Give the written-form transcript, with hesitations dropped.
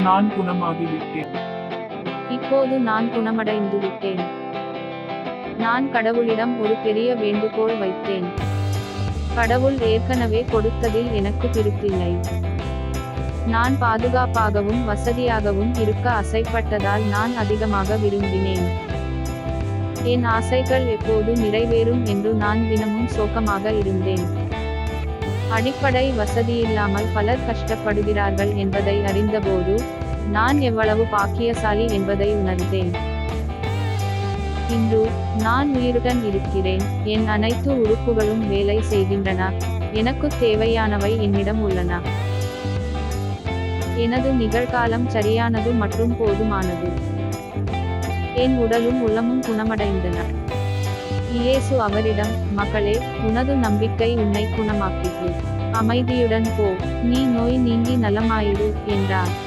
நான் குணமாகிவிட்டேன். இப்போது நான் குணமடைந்து விட்டேன். நான் கடவுளிடம் ஒரு பெரிய வேண்டுகோள் வைத்தேன். கடவுள் ஏற்கனவே கொடுத்ததில் எனக்கு பிடிப்பில்லை. நான் பாதுகாப்பாகவும் வசதியாகவும் இருக்க ஆசைப்பட்டதால் நான் அதிகமாக விரும்பினேன். என் ஆசைகள் எப்போது நிறைவேறும் என்று நான் தினமும் சோகமாக இருந்தேன். அடிப்படை வசதியில்லாமல் பலர் கஷ்டப்படுகிறார்கள் என்பதை அறிந்தபோது நான் எவ்வளவு பாக்கியசாலி என்பதை உணர்ந்தேன். இன்று நான் உயிருடன் இருக்கிறேன். என் அனைத்து உறுப்புகளும் வேலை செய்கின்றன. எனக்கு தேவையானவை என்னிடம் உள்ளன. எனது நிகழ்காலம் சரியானது மற்றும் போதுமானது. என் உடலும் உள்ளமும் குணமடைந்தன. இயேசு அவரிடம், மகளே, உனது நம்பிக்கை உன்னை குணமாக்கிற்று. அமைதியுடன் போ, நீ நோய் நீங்கி நலமாயிரு என்றார்.